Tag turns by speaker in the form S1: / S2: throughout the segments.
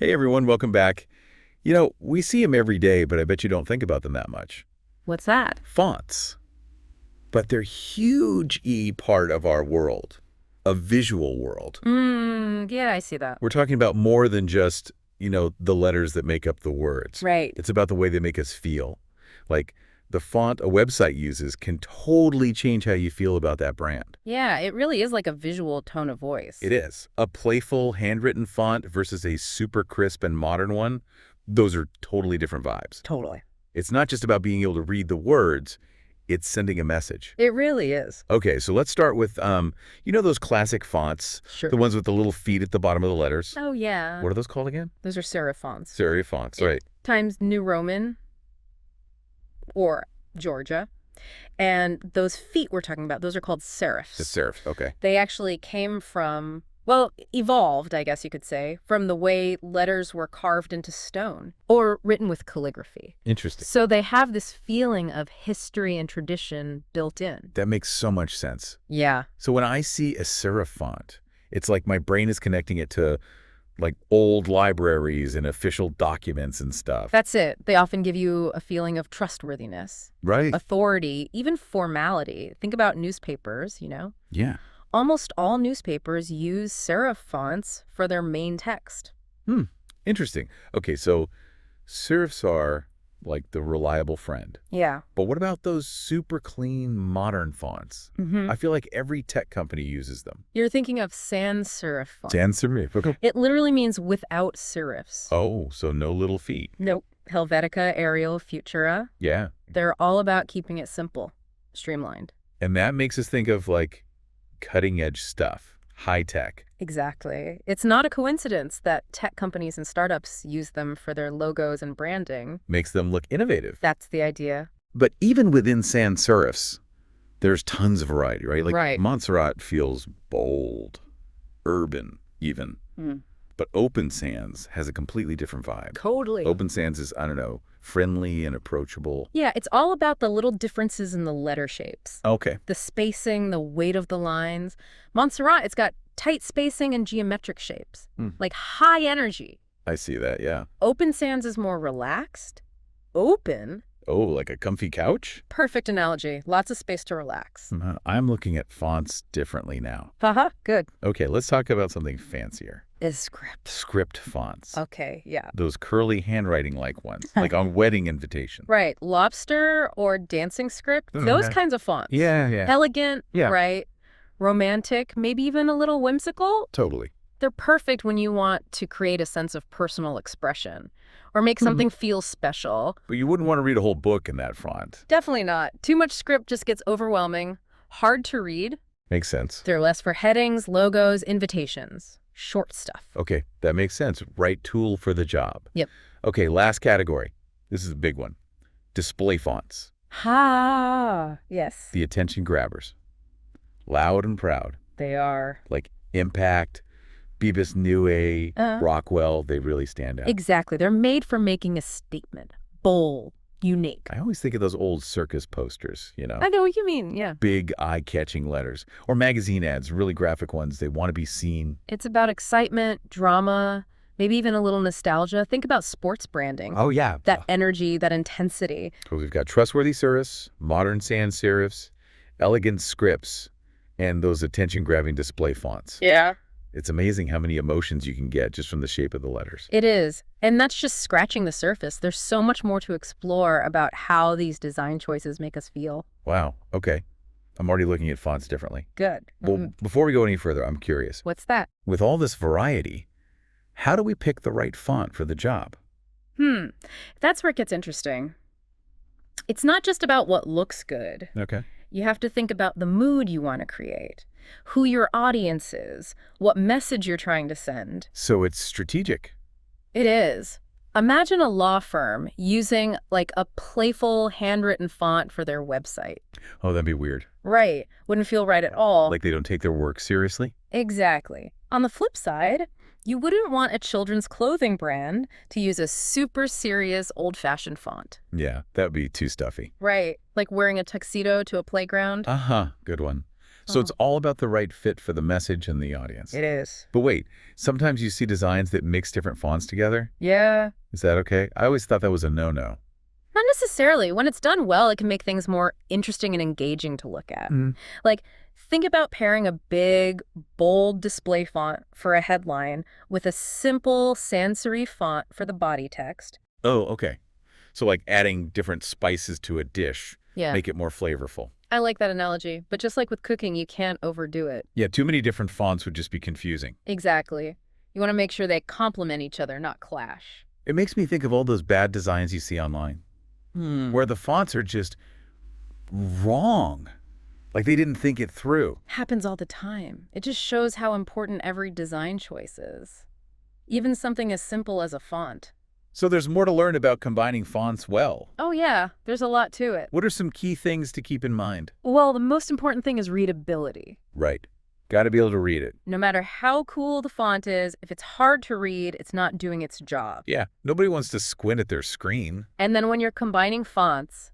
S1: Hey everyone, welcome back. We see them every day, but I bet you don't think about them that much.
S2: What's that?
S1: Fonts. But they're huge part of our world, a visual world.
S2: Yeah, I see that.
S1: We're talking about more than just, the letters that make up the words.
S2: Right.
S1: It's about the way they make us feel. Like the font a website uses can totally change how you feel about that brand.
S2: Yeah, it really is like a visual tone of voice.
S1: It is. A playful, handwritten font versus a super crisp and modern one, those are totally different vibes.
S2: Totally.
S1: It's not just about being able to read the words, it's sending a message.
S2: It really is.
S1: Okay, so let's start with, those classic fonts,
S2: Sure.
S1: the ones with the little feet at the bottom of the letters.
S2: Oh, yeah.
S1: What are those called again?
S2: Those are serif fonts.
S1: Serif fonts, right.
S2: Times New Roman or Georgia. And those feet we're talking about, those are called serifs.
S1: The serif, okay.
S2: They actually came from, evolved, I guess you could say, from the way letters were carved into stone or written with calligraphy.
S1: Interesting.
S2: So they have this feeling of history and tradition built in.
S1: That makes so much sense.
S2: Yeah.
S1: So when I see a serif font, it's like my brain is connecting it to like old libraries and official documents and stuff.
S2: That's it. They often give you a feeling of trustworthiness,
S1: Right.
S2: authority, even formality. Think about newspapers,
S1: Yeah.
S2: Almost all newspapers use serif fonts for their main text.
S1: Interesting. Okay, so serifs are like the reliable friend.
S2: Yeah.
S1: But what about those super clean modern fonts? I feel like every tech company uses them.
S2: You're thinking of sans-serif fonts.
S1: Sans-serif. Okay.
S2: It literally means without serifs.
S1: Oh, so no little feet.
S2: Nope. Helvetica, Arial, Futura.
S1: Yeah.
S2: They're all about keeping it simple, streamlined.
S1: And that makes us think of like cutting edge stuff, high tech.
S2: Exactly. It's not a coincidence that tech companies and startups use them for their logos and branding.
S1: Makes them look innovative.
S2: That's the idea.
S1: But even within sans serifs, there's tons of variety, right? Like
S2: Right.
S1: Montserrat feels bold, urban even. But Open Sans has a completely different vibe.
S2: Totally.
S1: Open Sans is, friendly and approachable.
S2: Yeah, it's all about the little differences in the letter shapes.
S1: Okay.
S2: The spacing, the weight of the lines. Montserrat, it's got tight spacing and geometric shapes, like high energy.
S1: I see that, yeah.
S2: Open Sans is more relaxed. Open?
S1: Oh, like a comfy couch?
S2: Perfect analogy. Lots of space to relax.
S1: I'm looking at fonts differently now.
S2: Haha, good.
S1: Okay, let's talk about something fancier.
S2: Is script.
S1: Script fonts.
S2: Okay, yeah.
S1: Those curly handwriting-like ones, like on wedding invitations.
S2: Right. Lobster or dancing script,
S1: Oh,
S2: those
S1: okay.
S2: kinds of fonts.
S1: Yeah.
S2: Elegant,
S1: Yeah.
S2: right? Romantic, maybe even a little whimsical.
S1: Totally.
S2: They're perfect when you want to create a sense of personal expression or make something feel special.
S1: But you wouldn't want to read a whole book in that font.
S2: Definitely not. Too much script just gets overwhelming, hard to read.
S1: Makes sense.
S2: They're less for headings, logos, invitations, short stuff.
S1: Okay, that makes sense. Right tool for the job.
S2: Yep.
S1: Okay, last category. This is a big one. Display fonts.
S2: Yes.
S1: The attention grabbers. Loud and proud.
S2: They are.
S1: Like Impact, Beavis Newey,
S2: Uh-huh.
S1: Rockwell, they really stand out.
S2: Exactly. They're made for making a statement. Bold, unique.
S1: I always think of those old circus posters,
S2: I know what you mean, yeah.
S1: Big eye-catching letters. Or magazine ads, really graphic ones. They want to be seen.
S2: It's about excitement, drama, maybe even a little nostalgia. Think about sports branding.
S1: Oh, yeah.
S2: That energy, that intensity.
S1: So we've got trustworthy serifs, modern sans serifs, elegant scripts, and those attention-grabbing display fonts.
S2: Yeah.
S1: It's amazing how many emotions you can get just from the shape of the letters.
S2: It is. And that's just scratching the surface. There's so much more to explore about how these design choices make us feel.
S1: Wow. Okay. I'm already looking at fonts differently.
S2: Good.
S1: Well, before we go any further, I'm curious.
S2: What's that?
S1: With all this variety, how do we pick the right font for the job?
S2: That's where it gets interesting. It's not just about what looks good.
S1: Okay.
S2: You have to think about the mood you want to create, who your audience is, what message you're trying to send.
S1: So it's strategic.
S2: It is. Imagine a law firm using like a playful handwritten font for their website.
S1: Oh, that'd be weird.
S2: Right. Wouldn't feel right at all.
S1: Like they don't take their work seriously?
S2: Exactly. On the flip side, you wouldn't want a children's clothing brand to use a super serious old-fashioned font.
S1: Yeah, that would be too stuffy.
S2: Right. Like wearing a tuxedo to a playground.
S1: Uh-huh. Good one. So it's all about the right fit for the message and the audience.
S2: It is.
S1: But wait, sometimes you see designs that mix different fonts together.
S2: Yeah.
S1: Is that okay? I always thought that was a no-no.
S2: Not necessarily. When it's done well, it can make things more interesting and engaging to look at.
S1: Mm.
S2: Like, think about pairing a big, bold display font for a headline with a simple sans-serif font for the body text.
S1: Oh, okay. So like adding different spices to a dish,
S2: Yeah.
S1: make it more flavorful.
S2: I like that analogy. But just like with cooking, you can't overdo it.
S1: Yeah, too many different fonts would just be confusing.
S2: Exactly. You want to make sure they complement each other, not clash.
S1: It makes me think of all those bad designs you see online, where the fonts are just wrong. Like they didn't think it through.
S2: Happens all the time. It just shows how important every design choice is. Even something as simple as a font.
S1: So there's more to learn about combining fonts well.
S2: Oh yeah, there's a lot to it.
S1: What are some key things to keep in mind?
S2: Well, the most important thing is readability.
S1: Right. Got to be able to read it.
S2: No matter how cool the font is, if it's hard to read, it's not doing its job.
S1: Yeah, nobody wants to squint at their screen.
S2: And then when you're combining fonts,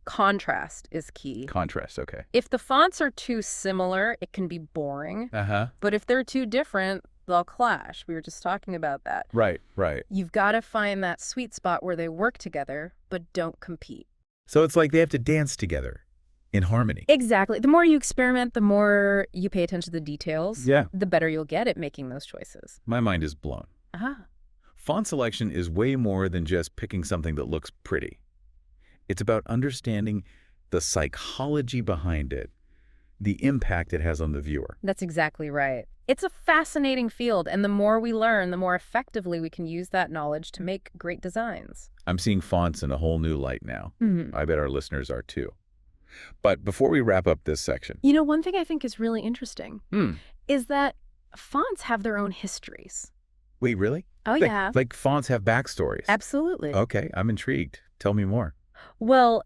S2: contrast is key.
S1: Contrast, okay.
S2: If the fonts are too similar, it can be boring.
S1: Uh-huh.
S2: But if they're too different, they'll clash. We were just talking about that.
S1: Right, right.
S2: You've got to find that sweet spot where they work together, but don't compete.
S1: So it's like they have to dance together in harmony.
S2: Exactly. The more you experiment, the more you pay attention to the details,
S1: Yeah.
S2: the better you'll get at making those choices.
S1: My mind is blown.
S2: Ah.
S1: Font selection is way more than just picking something that looks pretty. It's about understanding the psychology behind it, the impact it has on the viewer.
S2: That's exactly right. It's a fascinating field, and the more we learn, the more effectively we can use that knowledge to make great designs.
S1: I'm seeing fonts in a whole new light now.
S2: Mm-hmm.
S1: I bet our listeners are too. But before we wrap up this section.
S2: You know, one thing I think is really interesting is that fonts have their own histories.
S1: Wait, really?
S2: Oh, yeah.
S1: Like fonts have backstories?
S2: Absolutely.
S1: Okay, I'm intrigued. Tell me more.
S2: Well,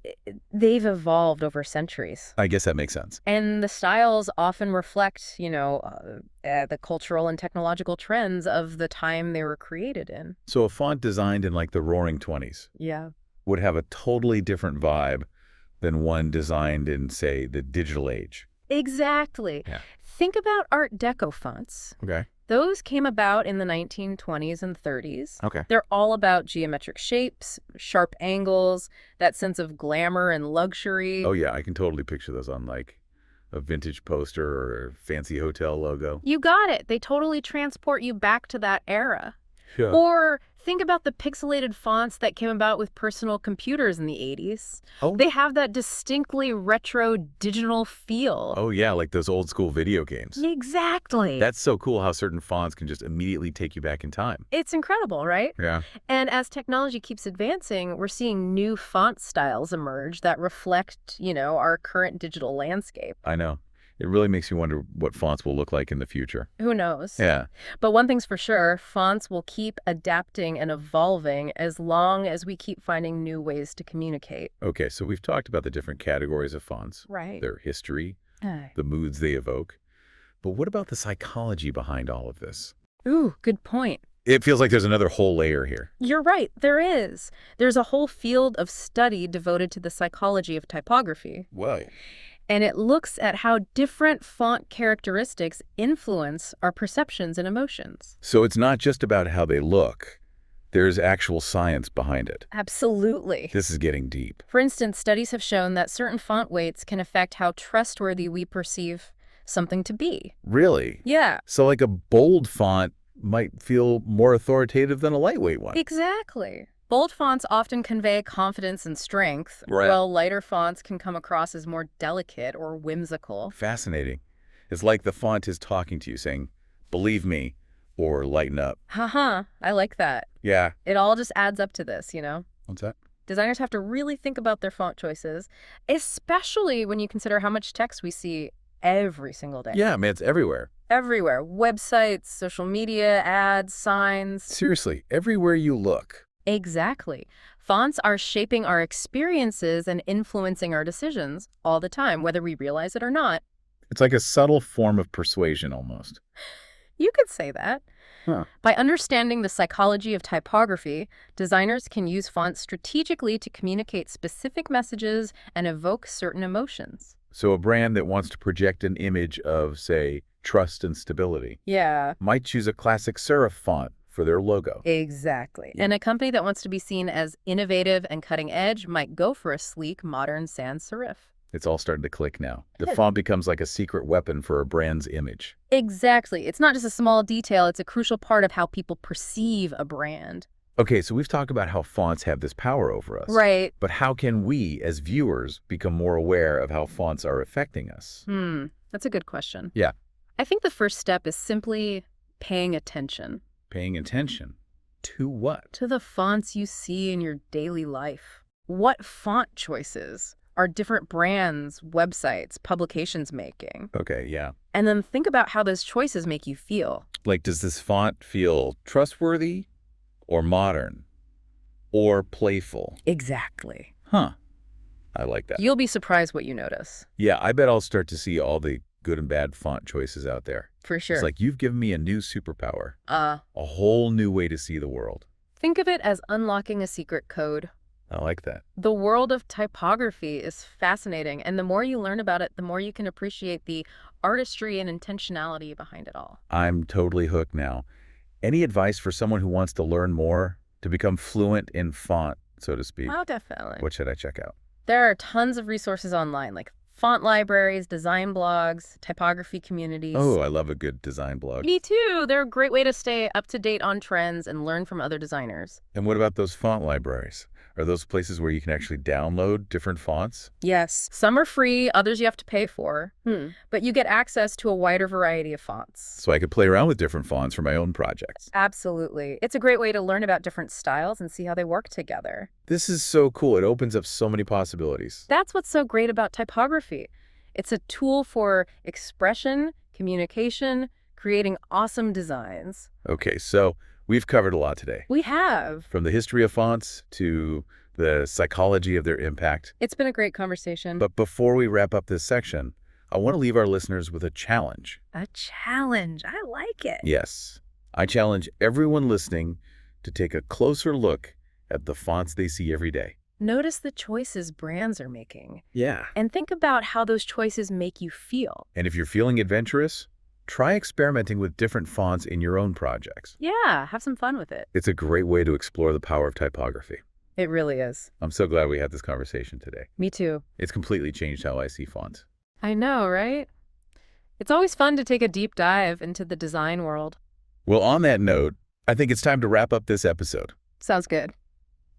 S2: they've evolved over centuries.
S1: I guess that makes sense.
S2: And the styles often reflect, the cultural and technological trends of the time they were created in.
S1: So a font designed in like the Roaring 20s
S2: Yeah.
S1: would have a totally different vibe than one designed in, say, the digital age.
S2: Exactly.
S1: Yeah.
S2: Think about Art Deco fonts.
S1: Okay.
S2: Those came about in the 1920s and 30s.
S1: Okay.
S2: They're all about geometric shapes, sharp angles, that sense of glamour and luxury.
S1: Oh, yeah, I can totally picture those on like a vintage poster or a fancy hotel logo.
S2: You got it. They totally transport you back to that era.
S1: Yeah.
S2: Or think about the pixelated fonts that came about with personal computers in the 80s.
S1: Oh.
S2: They have that distinctly retro digital feel.
S1: Oh, yeah, like those old school video games.
S2: Exactly.
S1: That's so cool how certain fonts can just immediately take you back in time.
S2: It's incredible, right?
S1: Yeah.
S2: And as technology keeps advancing, we're seeing new font styles emerge that reflect, our current digital landscape.
S1: I know. It really makes you wonder what fonts will look like in the future.
S2: Who knows?
S1: Yeah.
S2: But one thing's for sure, fonts will keep adapting and evolving as long as we keep finding new ways to communicate.
S1: Okay, so we've talked about the different categories of fonts,
S2: Right.
S1: their history,
S2: Aye.
S1: the moods they evoke. But what about the psychology behind all of this?
S2: Ooh, good point.
S1: It feels like there's another whole layer here.
S2: You're right, there is. There's a whole field of study devoted to the psychology of typography.
S1: Well,
S2: And it looks at how different font characteristics influence our perceptions and emotions.
S1: so it's not just about how they look. There's actual science behind it.
S2: Absolutely.
S1: This is getting deep.
S2: For instance, studies have shown that certain font weights can affect how trustworthy we perceive something to be.
S1: Really?
S2: Yeah,
S1: So like a bold font might feel more authoritative than a lightweight one.
S2: exactly. Bold fonts often convey confidence and strength,
S1: Right.
S2: while lighter fonts can come across as more delicate or whimsical.
S1: Fascinating. It's like the font is talking to you saying, believe me, or lighten up.
S2: Haha, I like that.
S1: Yeah.
S2: It all just adds up to this,
S1: What's that?
S2: Designers have to really think about their font choices, especially when you consider how much text we see every single day.
S1: Yeah, man, it's everywhere.
S2: Everywhere. Websites, social media, ads, signs.
S1: Seriously, everywhere you look.
S2: Exactly. Fonts are shaping our experiences and influencing our decisions all the time, whether we realize it or not.
S1: It's like a subtle form of persuasion almost.
S2: You could say that.
S1: Huh.
S2: By understanding the psychology of typography, designers can use fonts strategically to communicate specific messages and evoke certain emotions.
S1: So a brand that wants to project an image of, say, trust and stability
S2: Yeah,
S1: might choose a classic serif font for their logo.
S2: exactly. And a company that wants to be seen as innovative and cutting edge might go for a sleek, modern sans-serif.
S1: It's all starting to click now. The
S2: Good.
S1: font becomes like a secret weapon for a brand's image.
S2: Exactly. It's not just a small detail, it's a crucial part of how people perceive a brand.
S1: Okay, so we've talked about how fonts have this power over us.
S2: Right.
S1: But how can we, as viewers, become more aware of how fonts are affecting us?
S2: That's a good question.
S1: Yeah.
S2: I think the first step is simply paying attention
S1: Paying attention to what?
S2: to the fonts you see in your daily life. What font choices are different brands, websites, publications making?
S1: Okay, yeah.
S2: And then think about how those choices make you feel.
S1: Like, does this font feel trustworthy or modern or playful?
S2: Exactly.
S1: Huh. I like that.
S2: You'll be surprised what you notice.
S1: Yeah, I bet I'll start to see all the good and bad font choices out there.
S2: For sure.
S1: It's like you've given me a new superpower,
S2: Uh,
S1: a whole new way to see the world.
S2: think of it as unlocking a secret code.
S1: I like that.
S2: The world of typography is fascinating, and the more you learn about it, the more you can appreciate the artistry and intentionality behind it all.
S1: I'm totally hooked now. Any advice for someone who wants to learn more, to become fluent in font, so to speak?
S2: Oh, definitely.
S1: What should I check out?
S2: There are tons of resources online, like font libraries, design blogs, typography communities.
S1: Oh, I love a good design blog.
S2: Me too. They're a great way to stay up to date on trends and learn from other designers.
S1: And what about those font libraries? Are those places where you can actually download different fonts?
S2: Yes, some are free, others you have to pay for. But you get access to a wider variety of fonts.
S1: So I could play around with different fonts for my own projects.
S2: Absolutely. It's a great way to learn about different styles and see how they work together.
S1: This is so cool. It opens up so many possibilities.
S2: That's what's so great about typography. It's a tool for expression, communication, creating awesome designs.
S1: Okay, so we've covered a lot today.
S2: We have.
S1: From the history of fonts to the psychology of their impact.
S2: It's been a great conversation.
S1: But before we wrap up this section, I want to leave our listeners with a challenge.
S2: A challenge. I like it.
S1: Yes, I challenge everyone listening to take a closer look at the fonts they see every day.
S2: Notice the choices brands are making.
S1: Yeah.
S2: And think about how those choices make you feel.
S1: And if you're feeling adventurous, try experimenting with different fonts in your own projects.
S2: Yeah, have some fun with it.
S1: It's a great way to explore the power of typography.
S2: It really is.
S1: I'm so glad we had this conversation today.
S2: Me too.
S1: It's completely changed how I see fonts.
S2: I know, right? It's always fun to take a deep dive into the design world.
S1: Well, on that note, I think it's time to wrap up this episode.
S2: Sounds good.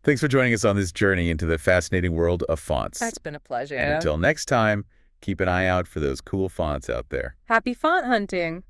S1: Thanks for joining us on this journey into the fascinating world of fonts.
S2: It's been a pleasure.
S1: And until next time, keep an eye out for those cool fonts out there.
S2: Happy font hunting.